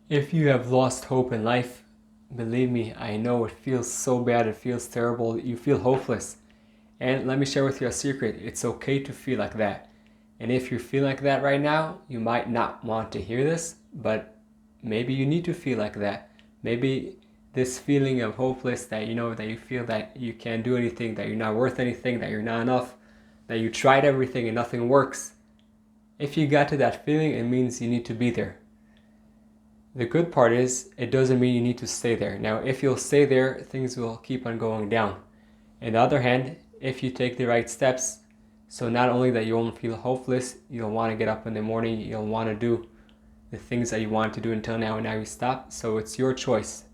If you have lost hope in life, believe me, I know it feels so bad, it feels terrible, you feel hopeless. And let me share with you a secret, it's okay to feel like that. And if you feel like that right now, you might not want to hear this, but maybe you need to feel like that. Maybe this feeling of hopeless that that you feel that you can't do anything, that you're not worth anything, that you're not enough, that you tried everything and nothing works. If you got to that feeling, it means you need to be there. The good part is, it doesn't mean you need to stay there. Now, if you'll stay there, things will keep on going down. On the other hand, if you take the right steps, so not only that you won't feel hopeless, you'll want to get up in the morning, you'll want to do the things that you wanted to do until now, and now you stop. So it's your choice.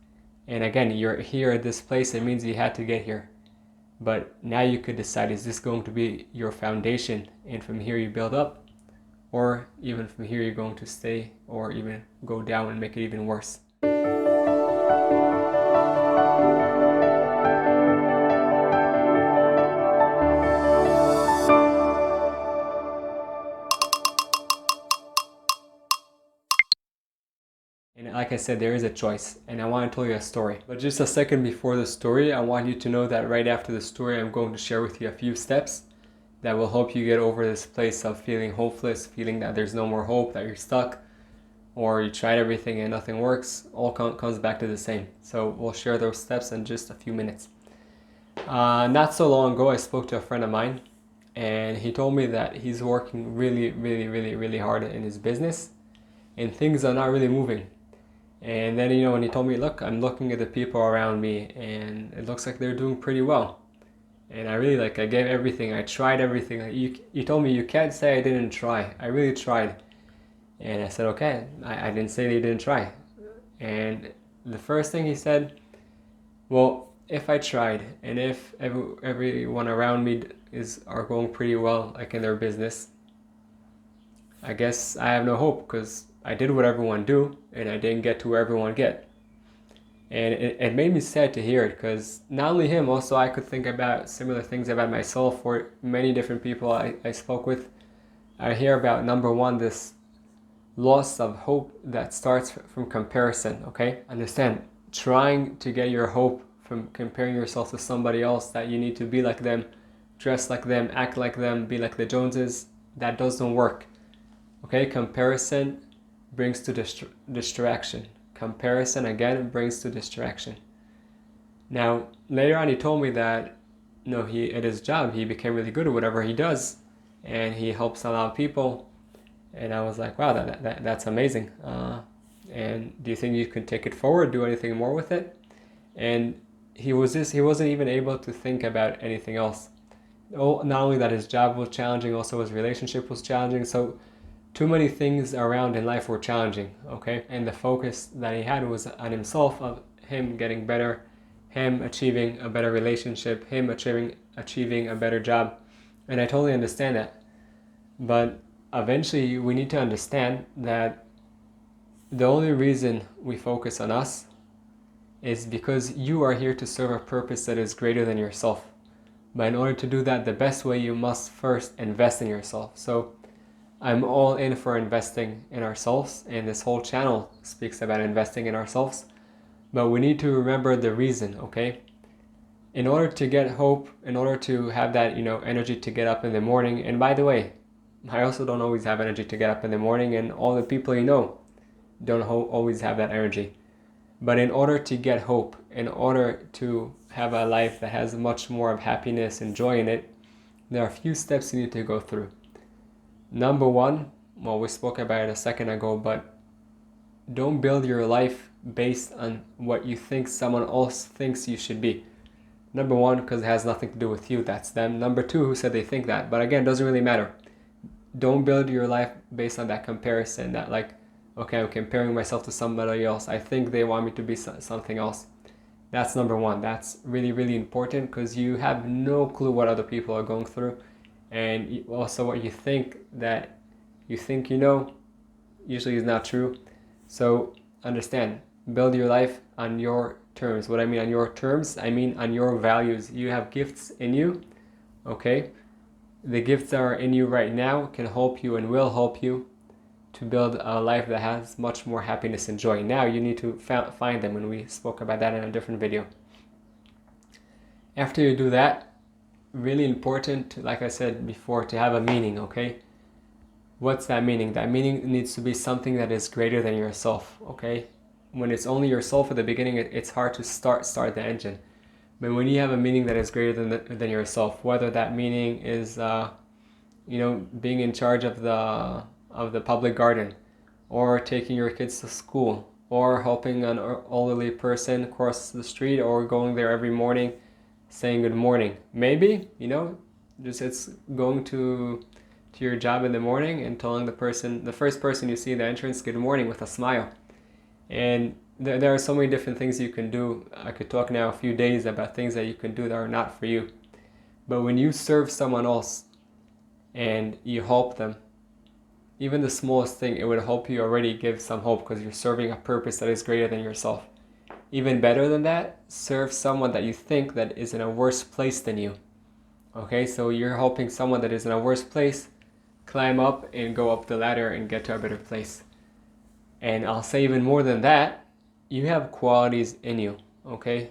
And again, you're here at this place, it means you had to get here. But now you could decide, is this going to be your foundation? And from here you build up, or even from here you're going to stay or even go down and make it even worse. And like I said, there is a choice, and I want to tell you a story. But just a second before the story, I want you to know that right after the story, I'm going to share with you a few steps that will help you get over this place of feeling hopeless, feeling that there's no more hope, that you're stuck, or you tried everything and nothing works. All comes back to the same. So we'll share those steps in just a few minutes. Not so long ago, I spoke to a friend of mine, and he told me that he's working really, really, really, really hard in his business, and things are not really moving. And then, when he told me, look, I'm looking at the people around me, and it looks like they're doing pretty well. And I really, I gave everything. I tried everything. You told me you can't say I didn't try. I really tried. And I said, okay, I didn't say that you didn't try. And the first thing he said, well, if I tried, and if everyone around me are going pretty well, like in their business, I guess I have no hope because I did what everyone do, and I didn't get to where everyone get. And it made me sad to hear it, because not only him, also I could think about similar things about myself or many different people I spoke with. I hear about, number one, this loss of hope that starts from comparison, okay? Understand, trying to get your hope from comparing yourself to somebody else, that you need to be like them, dress like them, act like them, be like the Joneses, that doesn't work, okay? Comparison brings to distraction. Comparison, again, brings to distraction. Now, later on, he told me that, he at his job, he became really good at whatever he does, and he helps a lot of people. And I was like, wow, that's amazing. And do you think you could take it forward, do anything more with it? And he wasn't even able to think about anything else. Oh, not only that his job was challenging, also his relationship was challenging. So too many things around in life were challenging, okay? And the focus that he had was on himself, of him getting better, him achieving a better relationship, him achieving a better job. And I totally understand that. But eventually we need to understand that the only reason we focus on us is because you are here to serve a purpose that is greater than yourself. But in order to do that, the best way, you must first invest in yourself. So I'm all in for investing in ourselves, and this whole channel speaks about investing in ourselves. But we need to remember the reason, okay? In order to get hope, in order to have that, energy to get up in the morning, and by the way, I also don't always have energy to get up in the morning, and all the people don't always have that energy. But in order to get hope, in order to have a life that has much more of happiness and joy in it, there are a few steps you need to go through. Number one, well, we spoke about it a second ago, but don't build your life based on what you think someone else thinks you should be. Number one, because it has nothing to do with you, that's them. Number two, who said they think that? But again, it doesn't really matter. Don't build your life based on that comparison, that okay, I'm comparing myself to somebody else. I think they want me to be something else. That's number one. That's really, really important, because you have no clue what other people are going through. And also what you think usually is not true. So understand, build your life on your terms. What I mean on your terms, I mean on your values. You have gifts in you, okay? The gifts that are in you right now can help you and will help you to build a life that has much more happiness and joy. Now you need to find them, and we spoke about that in a different video. After you do that, really important, like I said before, to have a meaning, okay? What's that meaning? That meaning needs to be something that is greater than yourself, okay? When it's only yourself at the beginning, it's hard to start the engine. But when you have a meaning that is greater than yourself, whether that meaning is, being in charge of the public garden, or taking your kids to school, or helping an elderly person cross the street, or going there every morning, saying good morning. Maybe, just it's going to your job in the morning and telling the first person you see in the entrance, good morning, with a smile. And there are so many different things you can do. I could talk now a few days about things that you can do that are not for you. But when you serve someone else and you help them, even the smallest thing, it would help you already give some hope, because you're serving a purpose that is greater than yourself. Even better than that, serve someone that you think that is in a worse place than you. Okay, so you're helping someone that is in a worse place climb up and go up the ladder and get to a better place. And I'll say even more than that, you have qualities in you, okay?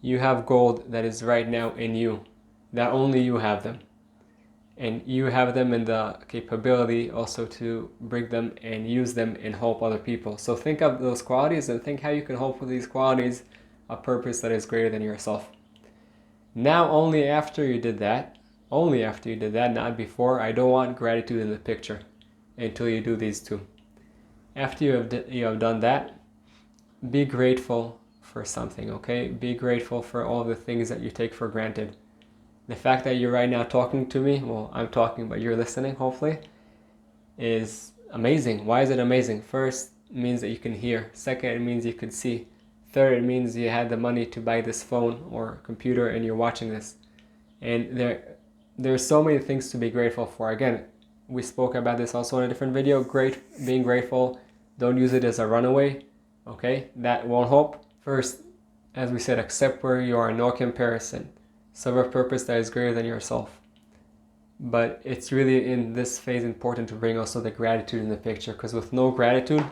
You have gold that is right now in you, that only you have them. And you have them in the capability also to bring them and use them and help other people. So think of those qualities and think how you can help with these qualities a purpose that is greater than yourself. Now, only after you did that, not before, I don't want gratitude in the picture until you do these two. After you have done that, be grateful for something, okay? Be grateful for all the things that you take for granted. The fact that you're right now talking to me, well, I'm talking, but you're listening, hopefully, is amazing. Why is it amazing? First, it means that you can hear. Second, it means you can see. Third, it means you had the money to buy this phone or computer and you're watching this. And there's so many things to be grateful for. Again, we spoke about this also in a different video. Being grateful, don't use it as a runaway, okay? That won't help. First, as we said, accept where you are, no comparison. Serve a purpose that is greater than yourself. But it's really in this phase important to bring also the gratitude in the picture, because with no gratitude,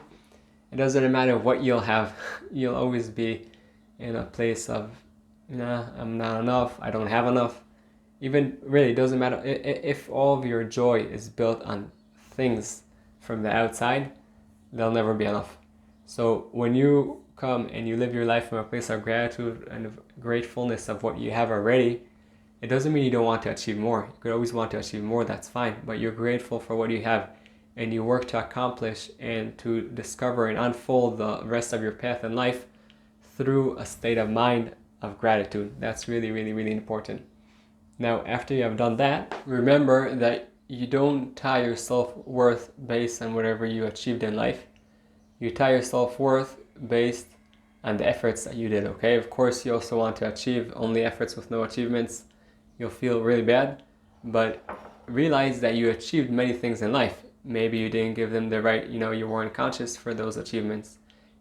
it doesn't matter what you'll have. You'll always be in a place of, I'm not enough, I don't have enough. Even really, it doesn't matter if all of your joy is built on things from the outside, they'll never be enough. So when you come and you live your life from a place of gratitude and of gratefulness of what you have already, it doesn't mean you don't want to achieve more. You could always want to achieve more, that's fine, but you're grateful for what you have and you work to accomplish and to discover and unfold the rest of your path in life through a state of mind of gratitude. That's really, really, really important. Now, after you have done that, remember that you don't tie your self-worth based on whatever you achieved in life. You tie your self-worth based on the efforts that you did, okay? Of course, you also want to achieve only efforts with no achievements. You'll feel really bad, but realize that you achieved many things in life. Maybe you didn't give them the right, you weren't conscious for those achievements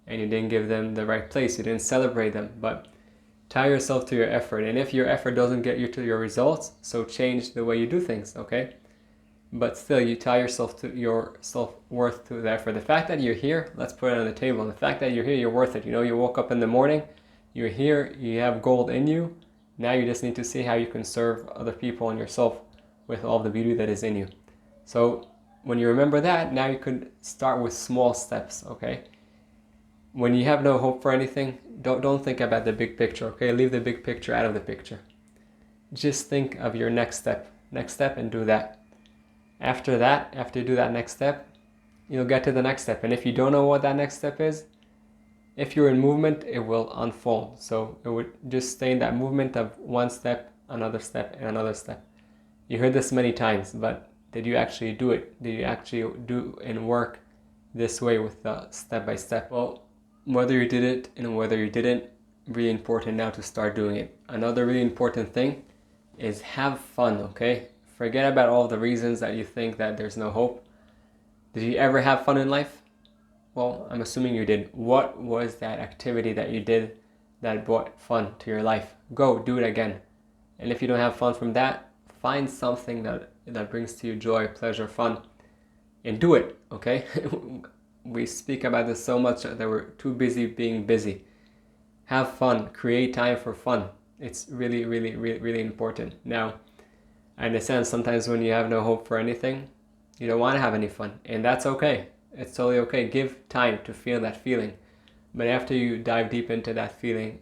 and you didn't give them the right place. You didn't celebrate them, but tie yourself to your effort. And if your effort doesn't get you to your results, so change the way you do things, okay? But still, you tie yourself to your self-worth to the effort. The fact that you're here, let's put it on the table. The fact that you're here, you're worth it. You woke up in the morning, you're here, you have gold in you. Now you just need to see how you can serve other people and yourself with all the beauty that is in you. So when you remember that, now you could start with small steps, okay? When you have no hope for anything, don't think about the big picture, okay? Leave the big picture out of the picture. Just think of your next step and do that. After you do that next step, you'll get to the next step. And if you don't know what that next step is, if you're in movement, it will unfold. So it would just stay in that movement of one step, another step, and another step. You heard this many times, but did you actually do it? Did you actually do and work this way with the step by step? Well, whether you did it and whether you didn't, really important now to start doing it. Another really important thing is have fun, okay? Forget about all the reasons that you think that there's no hope. Did you ever have fun in life? Well, I'm assuming you did. What was that activity that you did that brought fun to your life? Go, do it again. And if you don't have fun from that, find something that brings to you joy, pleasure, fun. and do it, okay? We speak about this so much that we're too busy being busy. Have fun, create time for fun. It's really, really, really, really important. Now, I understand sometimes when you have no hope for anything, you don't want to have any fun, and that's okay. It's totally okay. Give time to feel that feeling. But after you dive deep into that feeling,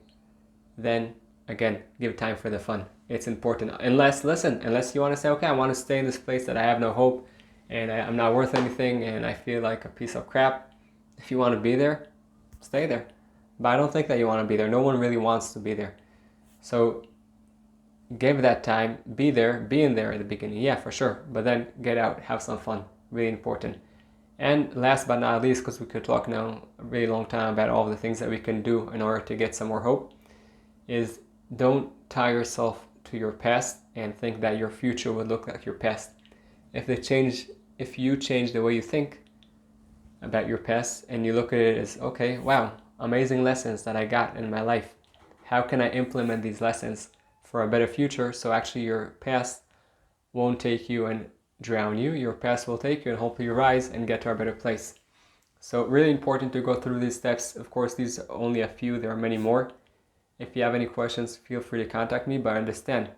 then again, give time for the fun. It's important. Unless you want to say, okay, I want to stay in this place that I have no hope and I'm not worth anything and I feel like a piece of crap. If you want to be there, stay there. But I don't think that you want to be there. No one really wants to be there. So give that time, be there, be in there at the beginning. Yeah, for sure. But then get out, have some fun. Really important. And last but not least, because we could talk now a really long time about all the things that we can do in order to get some more hope, is don't tie yourself to your past and think that your future would look like your past. If you change the way you think about your past and you look at it as, okay, wow, amazing lessons that I got in my life. How can I implement these lessons for a better future so actually your past won't take you and drown you. Your past will take you and hopefully you rise and get to a better place. So really important to go through these steps. Of course, these are only a few. There are many more. If you have any questions, feel free to contact me, but understand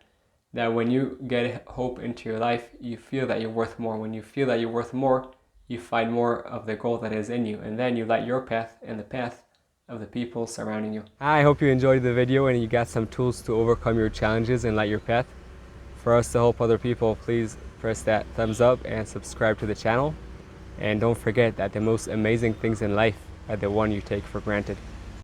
that when you get hope into your life, you feel that you're worth more. When you feel that you're worth more, you find more of the goal that is in you, and then you light your path and the path of the people surrounding you. I hope you enjoyed the video and you got some tools to overcome your challenges and light your path. For us to help other people, please press that thumbs up and subscribe to the channel. And don't forget that the most amazing things in life are the one you take for granted.